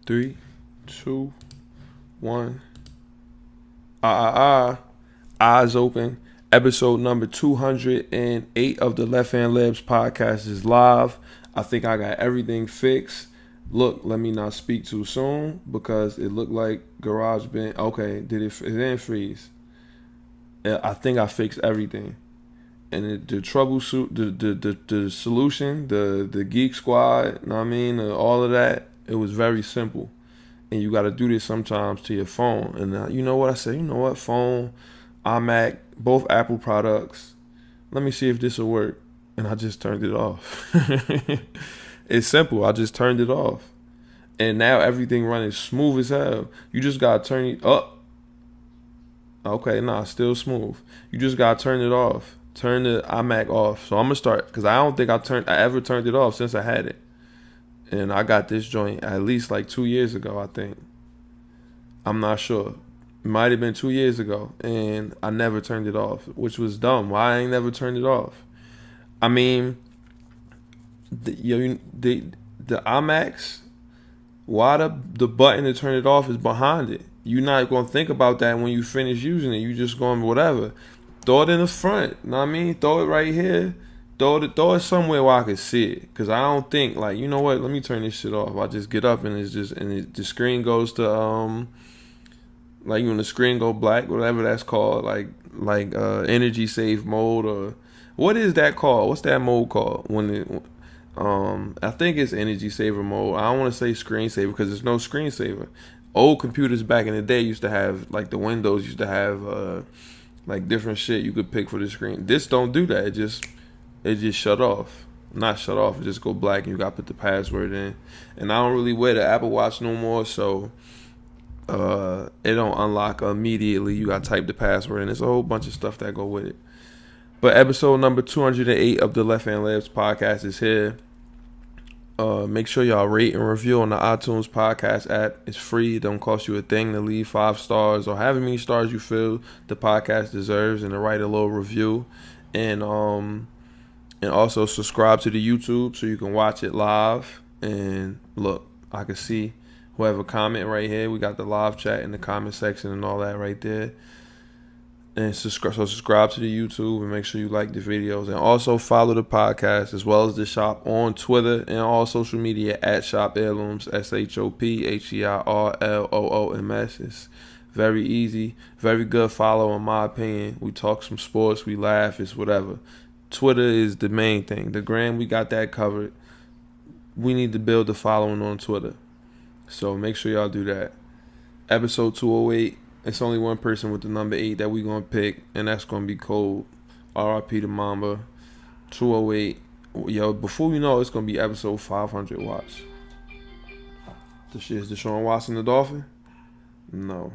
3, 2, 1. Eyes open. Episode number 208 of the Left Hand Labs podcast is live. I think I got everything fixed. Look, let me not speak too soon because it looked like GarageBand. Okay, it didn't freeze. I think I fixed everything. And the troubleshoot, the solution, the Geek Squad, you know what I mean, all of that, it was very simple. And you got to do this sometimes to your phone. And you know what I said? You know what? Phone, iMac, both Apple products. Let me see if this will work. And I just turned it off. It's simple. I just turned it off. And now everything running smooth as hell. You just got to turn it up. Okay, still smooth. You just got to turn it off. Turn the iMac off. So I'm going to start. Because I don't think I ever turned it off since I had it. And I got this joint at least like 2 years ago, I think. I'm not sure. It might have been 2 years ago. And I never turned it off, which was dumb. Why I ain't never turned it off? I mean, the iMacs, why the button to turn it off is behind it. You're not going to think about that when you finish using it. You just going whatever. Throw it in the front. You know what I mean? Throw it right here. Throw it somewhere where I can see it. Because I don't think, like, you know what? Let me turn this shit off. I just get up and the screen goes to, like, when the screen go black, whatever that's called. Like energy save mode or, what is that called? What's that mode called? I think it's energy saver mode. I don't want to say screensaver because there's no screensaver. Old computers back in the day used to have, like, the Windows used to have, like, different shit you could pick for the screen. This don't do that. It just shut off. Not shut off. It just go black and you got to put the password in. And I don't really wear the Apple Watch no more, so it don't unlock immediately. You got to type the password in. There's a whole bunch of stuff that go with it. But episode number 208 of the Left Hand Labs podcast is here. Make sure y'all rate and review on the iTunes podcast app. It's free. It don't cost you a thing to leave 5 stars or however many stars you feel the podcast deserves and to write a little review. And also subscribe to the YouTube so you can watch it live. And look, I can see whoever comment right here. We got the live chat in the comment section and all that right there. And subscribe to the YouTube and make sure you like the videos. And also follow the podcast as well as the shop on Twitter and all social media at Shop Heirlooms, ShopHeirlooms. It's very easy, very good follow in my opinion. We talk some sports, we laugh, it's whatever. Twitter is the main thing. The gram, we got that covered. We need to build the following on Twitter. So make sure y'all do that. Episode 208. It's only one person with the number 8 that we going to pick, and that's going to be Cold. R.I.P. to Mamba. 208. Yo, before you know, it's going to be episode 500 watch. This shit is DeShaun Watson the Dolphin? No.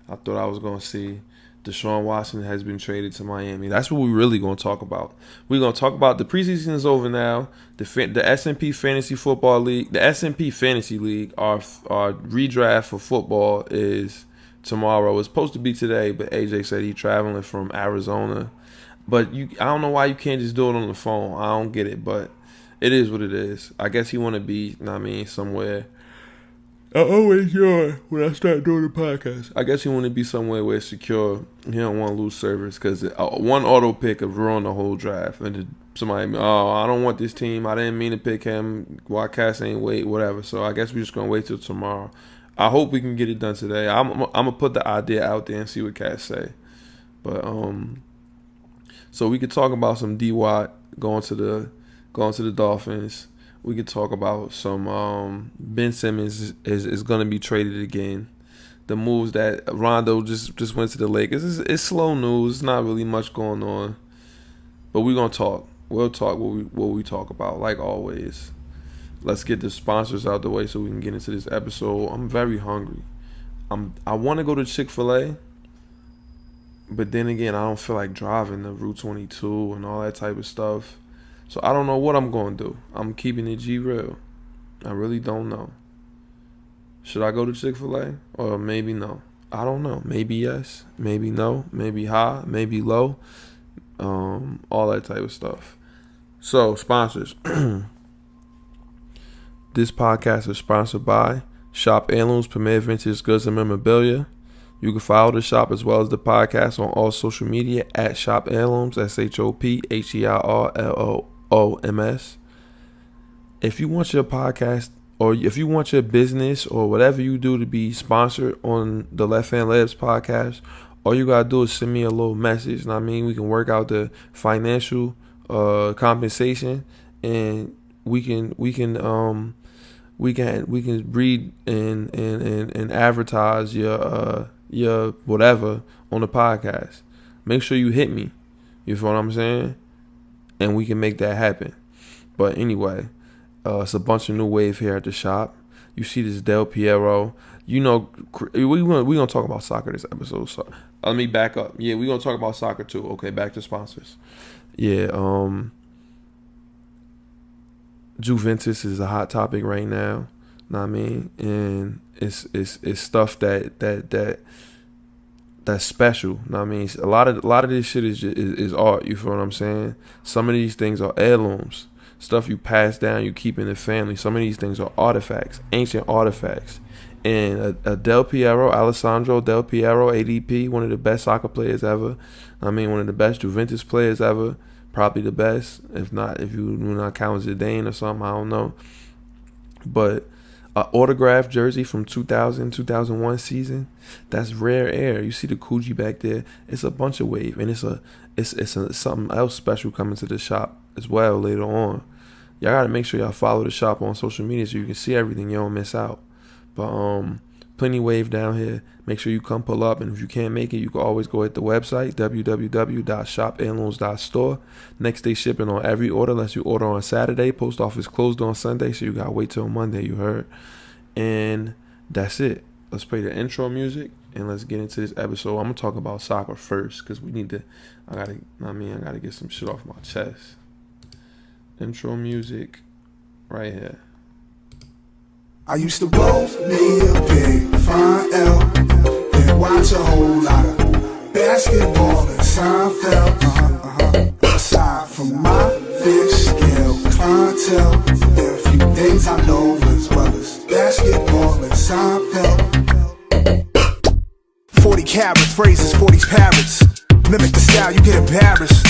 I thought I was going to see DeShaun Watson has been traded to Miami. That's what we really going to talk about. We're going to talk about the preseason is over now. The S&P Fantasy Football League, the S&P Fantasy League, our redraft for football is tomorrow. It's supposed to be today, but AJ said he's traveling from Arizona. But I don't know why you can't just do it on the phone. I don't get it, but it is what it is. I guess he want to be, somewhere. I always yawn when I start doing the podcast. I guess he want to be somewhere where it's secure. He don't want to lose service because one auto pick have ruined the whole draft. And somebody, I don't want this team. I didn't mean to pick him. Why Cass ain't wait, whatever. So I guess we're just going to wait till tomorrow. I hope we can get it done today. I'm gonna put the idea out there and see what cats say. But so we could talk about some D-Watt going to the Dolphins. We could talk about some Ben Simmons is gonna be traded again. The moves that Ronaldo just went to the Lakers. It's slow news. It's not really much going on. But we're gonna talk. We'll talk what we talk about, like always. Let's get the sponsors out the way so we can get into this episode. I'm very hungry. I want to go to Chick-fil-A, but then again, I don't feel like driving the Route 22 and all that type of stuff. So I don't know what I'm going to do. I'm keeping it G real. I really don't know. Should I go to Chick-fil-A or maybe no? I don't know. Maybe yes, maybe no, maybe high, maybe low. All that type of stuff. So sponsors. This podcast is sponsored by Shop Heirlooms, premier vintage goods and memorabilia. You can follow the shop as well as the podcast on all social media at Shop Heirlooms, ShopHeirlooms. If you want your podcast or if you want your business or whatever you do to be sponsored on the Left Hand Labs podcast, all you gotta do is send me a little message. I mean, we can work out the financial compensation, and we can read and advertise your whatever on the podcast. Make sure you hit me. You feel what I'm saying? And we can make that happen. But anyway, it's a bunch of new wave here at the shop. You see this Del Piero. You know, we gonna talk about soccer this episode. So let me back up. Yeah, we gonna talk about soccer too. Okay, back to sponsors. Yeah, Juventus is a hot topic right now. Know what I mean? And it's stuff that's special. Know what I mean? A lot of this shit is art. You feel what I'm saying? Some of these things are heirlooms, stuff you pass down, you keep in the family. Some of these things are artifacts, ancient artifacts. And a Del Piero, Alessandro Del Piero, ADP, one of the best soccer players ever. I mean, one of the best Juventus players ever. Probably the best, if you do not count Zidane or something, I don't know. But an autographed jersey from 2001 season, that's rare air. You see the Coogee back there. It's a bunch of wave, and it's something else special coming to the shop as well later on. Y'all gotta make sure y'all follow the shop on social media so you can see everything. You don't miss out. But plenty wave down here. Make sure you come pull up, and if you can't make it, you can always go at the website www.shopheirlooms.store. Next day shipping on every order unless you order on Saturday. Post office closed on Sunday, so you gotta wait till Monday. You heard, and that's it. Let's play the intro music and let's get into this episode. I'm gonna talk about soccer first because we need to. I gotta get some shit off my chest. Intro music, right here. I used to roll me a big fine L and watch a whole lot of basketball and Seinfeld. Aside from my fish scale clientele, there are a few things I know as well as basketball and Seinfeld. 40 carats, phrases, 40's parrots. Mimic the style, you get embarrassed.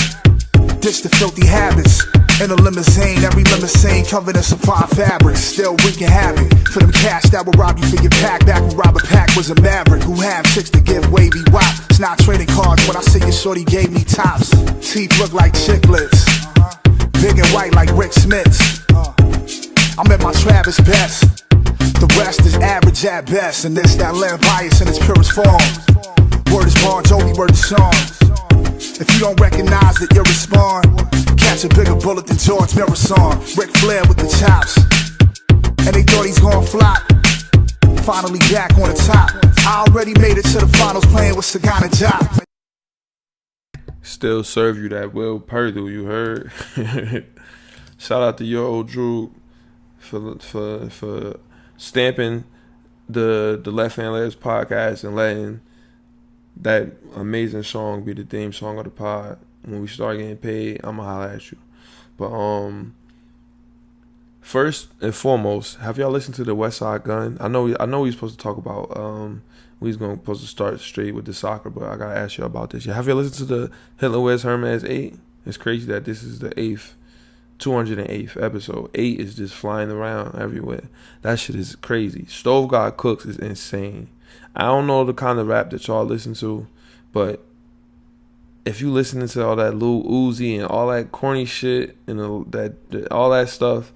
Ditch the filthy habits. In a limousine, every limousine covered in supply fabrics. Still wreaking havoc for them cash that will rob you for your pack. Back when Robert Pack was a maverick who had chicks to give wavy wop. It's not trading cards when I see your shorty gave me tops. Teeth look like chiclets, big and white like Rick Smith's. I'm at my Travis best. The rest is average at best, and this that land bias in its purest form. Word is Bon Jovi, word is Sean. If you don't recognize it, you'll respond. Catch a bigger bullet than George Marathon. Ric Flair with the chops, and they thought he's gonna flop. Finally back on the top. I already made it to the finals playing with Sagana Job. Still serve you that Will Perdue, you heard? Shout out to your old Drew for stamping the Left Hand Labs podcast and letting that amazing song be the theme song of the pod. When we start getting paid, I'ma holler at you. But first and foremost, have y'all listened to the West Side Gun? I know we're supposed to talk about we're supposed to start straight with the soccer, but I gotta ask you about this. Have y'all listened to the Hitler Wears Hermes 8? It's crazy that this is the 208th episode. 8 is just flying around everywhere. That shit is crazy. Stove God Cooks is insane. I don't know the kind of rap that y'all listen to, but if you listening to all that Lil Uzi and all that corny shit and all that stuff,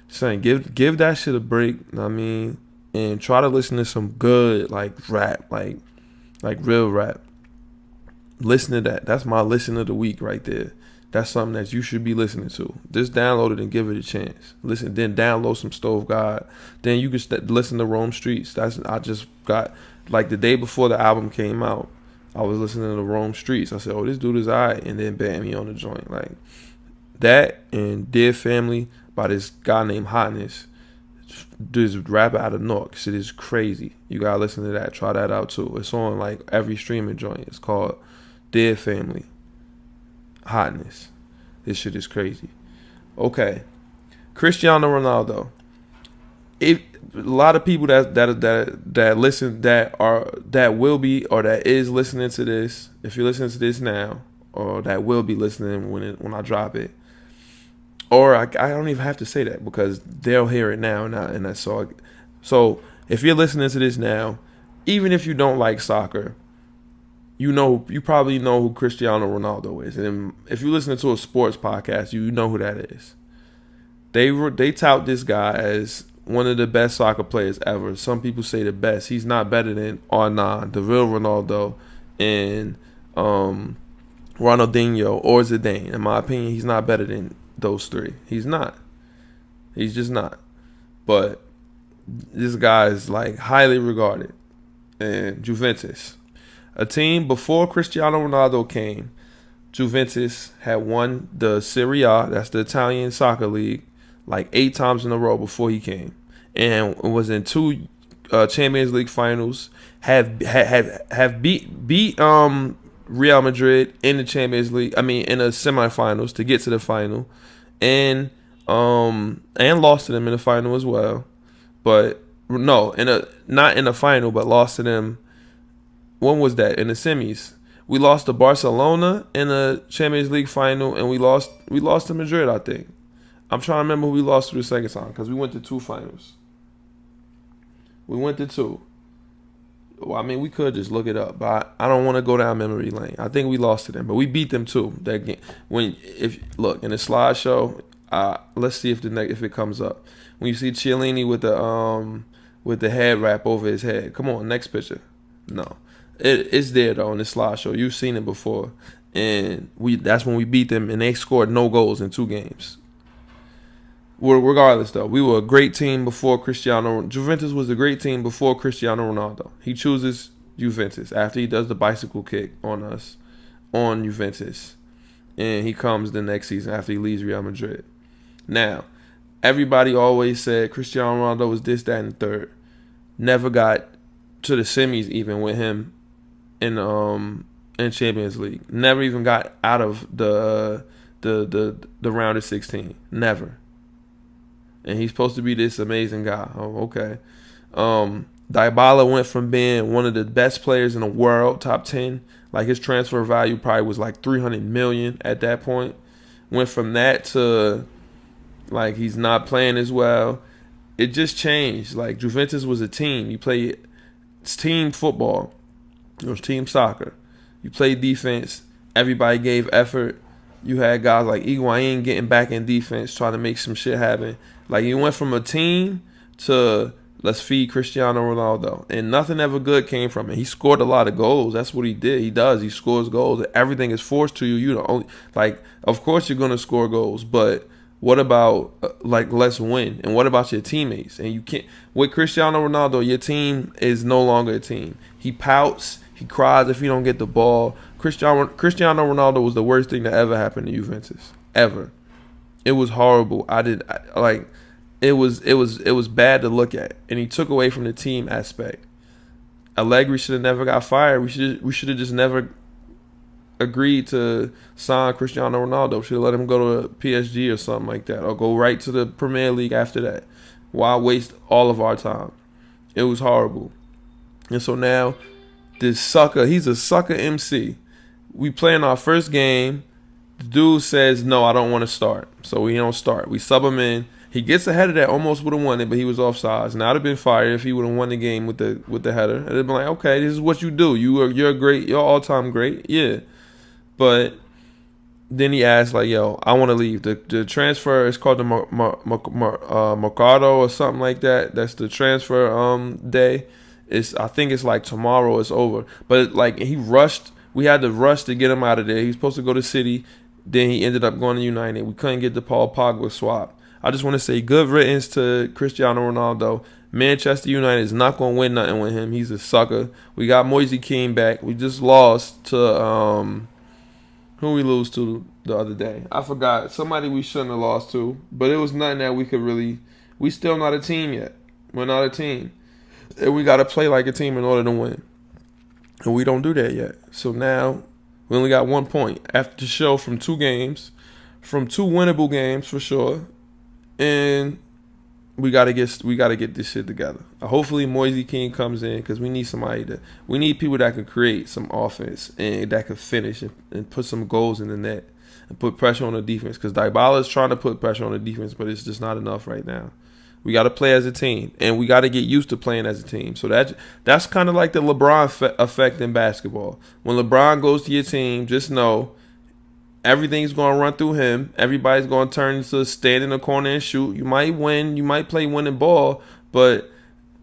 saying give that shit a break. You know what I mean, and try to listen to some good like rap, like real rap. Listen to that. That's my listen of the week right there. That's something that you should be listening to. Just download it and give it a chance. Listen, then download some Stove God. Then you can listen to Rome Streets. I just got like the day before the album came out. I was listening to Rome Streets. I said, "Oh, this dude is alright," and then bam, he on the joint like that. And Dear Family by this guy named Hotness, this rapper out of Nork. Shit is crazy. You gotta listen to that. Try that out too. It's on like every streaming joint. It's called Dear Family. Hotness. This shit is crazy. Okay, Cristiano Ronaldo. a lot of people that listen that will be or that is listening to this. If you're listening to this now, or that will be listening when I drop it, or I don't even have to say that because they'll hear it now, and that's all. So if you're listening to this now, even if you don't like soccer, you probably know who Cristiano Ronaldo is, and if you listen to a sports podcast, you know who that is. They tout this guy as one of the best soccer players ever. Some people say the best. He's not better than R9, the real Ronaldo, and Ronaldinho or Zidane. In my opinion, he's not better than those three. He's not. He's just not. But this guy is like highly regarded. And Juventus, a team before Cristiano Ronaldo came, Juventus had won the Serie A, that's the Italian soccer league, like 8 times in a row before he came, and was in 2 Champions League finals. Have beat Real Madrid in the Champions League. I mean, in the semifinals to get to the final, and lost to them in the final as well. But no, not in the final, but lost to them. When was that? In the semis. We lost to Barcelona in the Champions League final, and we lost to Madrid, I think. I'm trying to remember who we lost to the second time because we went to 2 finals. We went to 2. Well, I mean, we could just look it up, but I don't want to go down memory lane. I think we lost to them, but we beat them too. That game. Look in the slideshow, let's see if it comes up. When you see Chiellini with the head wrap over his head, come on, next picture. No, it's there though in the slideshow. You've seen it before, and that's when we beat them, and they scored no goals in 2 games. Well, regardless, though, we were a great team before Cristiano. Juventus was a great team before Cristiano Ronaldo. He chooses Juventus after he does the bicycle kick on us, on Juventus. And he comes the next season after he leaves Real Madrid. Now, everybody always said Cristiano Ronaldo was this, that, and the third. Never got to the semis even with him in Champions League. Never even got out of the round of 16. Never. And he's supposed to be this amazing guy. Oh, okay. Dybala went from being one of the best players in the world, top 10. Like his transfer value probably was like $300 million at that point. Went from that to like he's not playing as well. It just changed. Like Juventus was a team. You played team football. It was team soccer. You played defense. Everybody gave effort. You had guys like Higuain getting back in defense, trying to make some shit happen. Like, you went from a team to let's feed Cristiano Ronaldo. And nothing ever good came from it. He scored a lot of goals. That's what he did. He does. He scores goals. Everything is forced to you. You the only, like, of course you're going to score goals. But what about, let's win? And what about your teammates? And you can't, with Cristiano Ronaldo, your team is no longer a team. He pouts. He cries if he don't get the ball. Cristiano Ronaldo was the worst thing that ever happened to Juventus. Ever. It was horrible. It was bad to look at, and he took away from the team aspect. Allegri should have never got fired. We should have just never agreed to sign Cristiano Ronaldo. Should have let him go to PSG or something like that, or go right to the Premier League after that. Why waste all of our time? It was horrible. And so now, this sucker, he's a sucker MC. We playing our first game. The dude says, no, I don't want to start. So we don't start. We sub him in. He gets ahead of that, almost would have won it, but he was offsides. Now, I'd have been fired if he would have won the game with the header. I'd have been like, okay, this is what you do. You're all-time great. Yeah. But then he asked, like, yo, I want to leave. The transfer is called the Mercado or something like that. That's the transfer day. I think it's like tomorrow it's over. But, like, he rushed. We had to rush to get him out of there. He was supposed to go to City. Then he ended up going to United. We couldn't get the Paul Pogba swap. I just want to say good riddance to Cristiano Ronaldo. Manchester United is not going to win nothing with him. He's a sucker. We got Moise Kean back. We just lost to who we lose to the other day. I forgot. Somebody we shouldn't have lost to. But it was nothing that we could really. We still not a team yet. We're not a team. And we got to play like a team in order to win. And we don't do that yet. So now we only got 1 point after the show from 2 games. From 2 winnable games for sure. And we gotta get this shit together. Hopefully Moise King comes in because we need people that can create some offense and that can finish and put some goals in the net and put pressure on the defense, because Dybala is trying to put pressure on the defense, but it's just not enough right now. We got to play as a team, and we got to get used to playing as a team. So that's kind of like the LeBron effect in basketball. When LeBron goes to your team, just know everything's going to run through him. Everybody's going to turn into stand in the corner and shoot. You might win. You might play winning ball, but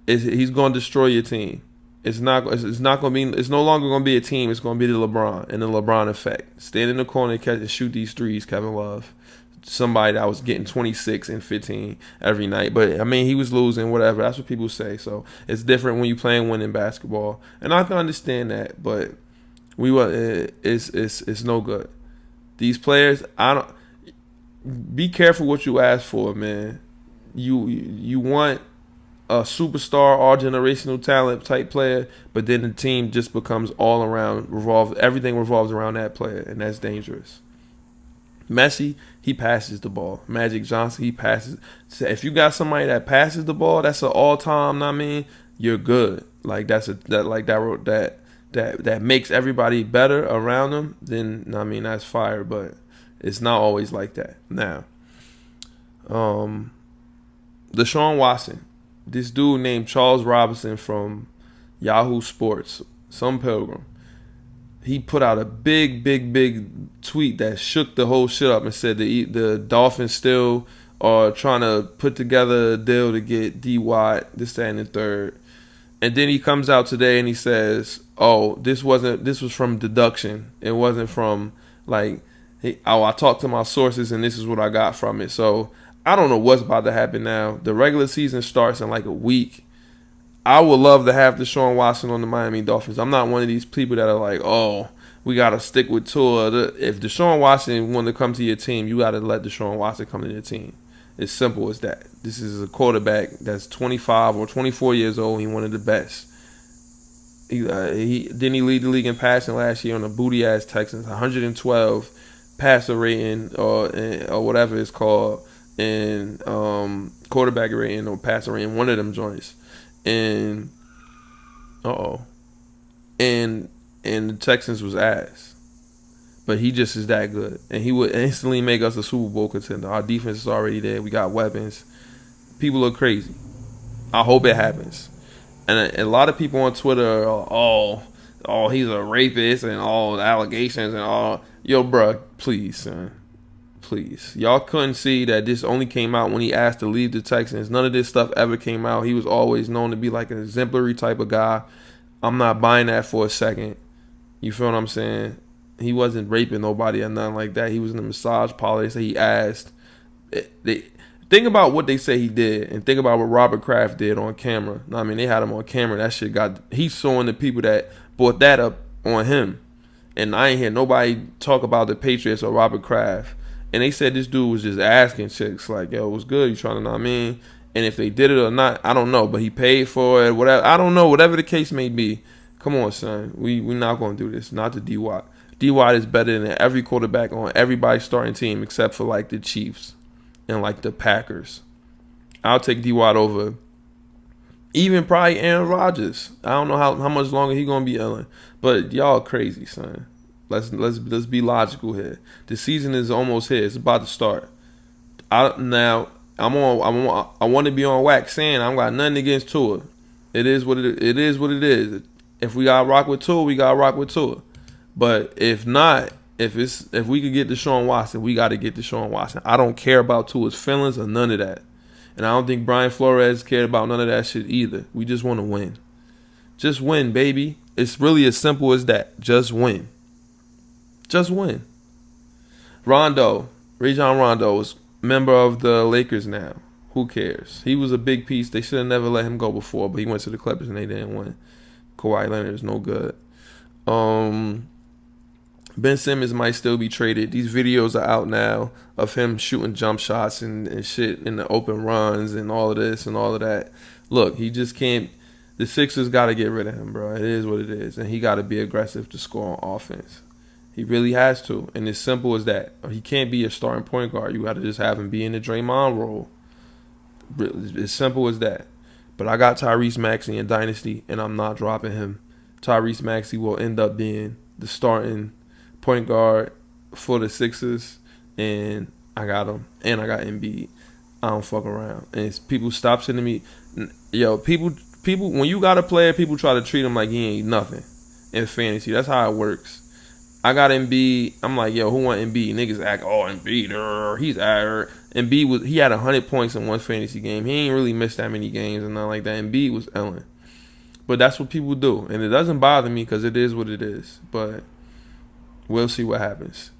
he's going to destroy your team. It's not going to be. It's no longer going to be a team. It's going to be the LeBron and the LeBron effect. Stand in the corner, catch and shoot these threes. Kevin Love, somebody that was getting 26 and 15 every night, but I mean he was losing. Whatever. That's what people say. So it's different when you playing winning basketball, and I can understand that. But it's no good. These players, be careful what you ask for, man. You want a superstar, all generational talent type player, but then the team just becomes all around everything revolves around that player, and that's dangerous. Messi, he passes the ball. Magic Johnson, he passes. So if you got somebody that passes the ball, that's an all-time. I mean, you're good. Like that makes everybody better around them, then I mean that's fire. But it's not always like that. Now, DeShaun Watson, this dude named Charles Robinson from Yahoo Sports, some pilgrim, he put out a big tweet that shook the whole shit up and said the Dolphins still are trying to put together a deal to get D. Watt, this, that, and the third. And then he comes out today and he says, "Oh, this was from deduction. It wasn't from I talked to my sources and this is what I got from it." So I don't know what's about to happen now. The regular season starts in like a week. I would love to have DeShaun Watson on the Miami Dolphins. I'm not one of these people that are like, "Oh, we got to stick with Tua." If DeShaun Watson wanted to come to your team, you got to let DeShaun Watson come to your team. It's simple as that. This is a quarterback that's 25 or 24 years old. He one of the best. He didn't he lead the league in passing last year on the booty ass Texans, 112 passer rating or whatever it's called, and quarterback rating or passer rating, one of them joints. And and the Texans was ass. But he just is that good. And he would instantly make us a Super Bowl contender. Our defense is already there. We got weapons. People are crazy. I hope it happens. And a lot of people on Twitter are, he's a rapist and all allegations and all. Yo, bro, please, son. Please. Y'all couldn't see that this only came out when he asked to leave the Texans. None of this stuff ever came out. He was always known to be like an exemplary type of guy. I'm not buying that for a second. You feel what I'm saying? He wasn't raping nobody or nothing like that. He was in a massage parlor. They say he asked. Think about what they say he did, and think about what Robert Kraft did on camera. I mean, they had him on camera. That shit he's suing the people that brought that up on him. And I ain't hear nobody talk about the Patriots or Robert Kraft. And they said this dude was just asking chicks like, "Yo, what's good? You trying to know what I mean?" And if they did it or not, I don't know. But he paid for it, whatever. I don't know. Whatever the case may be. Come on, son. We not going to do this. Not to D-Watt. D-Watt is better than every quarterback on everybody's starting team except for like the Chiefs and like the Packers. I'll take D-Watt over even probably Aaron Rodgers. I don't know how much longer he gonna be yelling, but y'all crazy, son. Let's be logical here. The season is almost here. It's about to start. I want to be on wax saying I got nothing against Tua. It is what it is. If we gotta rock with Tua, we gotta rock with Tua. But if not, if we could get DeShaun Watson, we got to get DeShaun Watson. I don't care about Tua's feelings or none of that. And I don't think Brian Flores cared about none of that shit either. We just want to win. Just win, baby. It's really as simple as that. Just win. Just win. Rajon Rondo is a member of the Lakers now. Who cares? He was a big piece. They should have never let him go before, but he went to the Clippers and they didn't win. Kawhi Leonard is no good. Ben Simmons might still be traded. These videos are out now of him shooting jump shots and shit in the open runs and all of this and all of that. Look, he just can't. The Sixers got to get rid of him, bro. It is what it is. And he got to be aggressive to score on offense. He really has to. And it's simple as that. He can't be a starting point guard. You got to just have him be in the Draymond role. As simple as that. But I got Tyrese Maxey in Dynasty, and I'm not dropping him. Tyrese Maxey will end up being the starting point guard for the Sixers, and I got him. And I got Embiid. I don't fuck around. And people stop sending me, people, when you got a player, people try to treat him like he ain't nothing in fantasy. That's how it works. I got Embiid. I'm like, who want Embiid? Niggas act, Embiid, he's Embiid he had 100 points in one fantasy game. He ain't really missed that many games and nothing like that. Embiid was Ellen. But that's what people do. And it doesn't bother me because it is what it is. But we'll see what happens.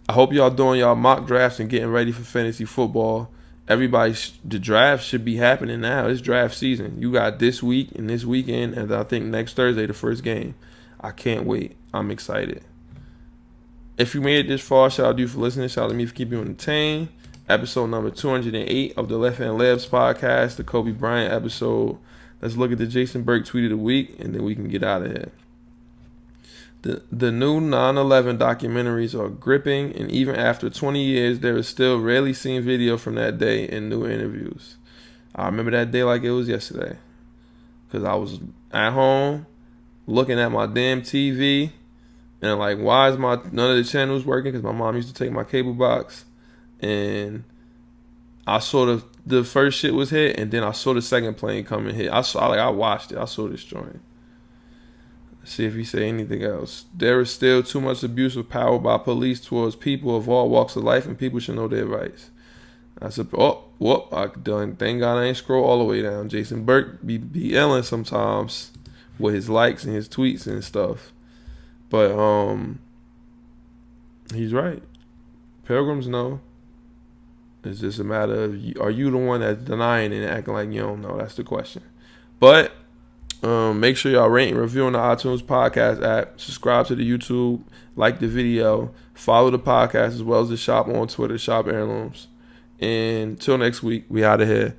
I hope y'all doing y'all mock drafts and getting ready for fantasy football. The draft should be happening now. It's draft season. You got this week and this weekend, and I think next Thursday, the first game. I can't wait. I'm excited. If you made it this far, shout out to you for listening. Shout out to me for keeping you entertained. Episode number 208 of the Left Hand Labs podcast, the Kobe Bryant episode. Let's look at the Jason Burke tweet of the week, and then we can get out of here. The new 9/11 documentaries are gripping, and even after 20 years, there is still rarely seen video from that day in new interviews. I remember that day like it was yesterday, because I was at home looking at my damn TV, and like, why is none of the channels working? Because my mom used to take my cable box, and I saw the first shit was hit, and then I saw the second plane come and hit. I watched it. I saw this joint. See if he say anything else. There is still too much abuse of power by police towards people of all walks of life, and people should know their rights. I said, I done. Thank God I ain't scroll all the way down. Jason Burke be yelling sometimes with his likes and his tweets and stuff. But he's right. Pilgrims know. It's just a matter of, are you the one that's denying and acting like you don't know? That's the question. But make sure y'all rate and review on the iTunes podcast app. Subscribe to the YouTube. Like the video. Follow the podcast as well as the shop on Twitter, Shop Heirlooms. And until next week, we out of here.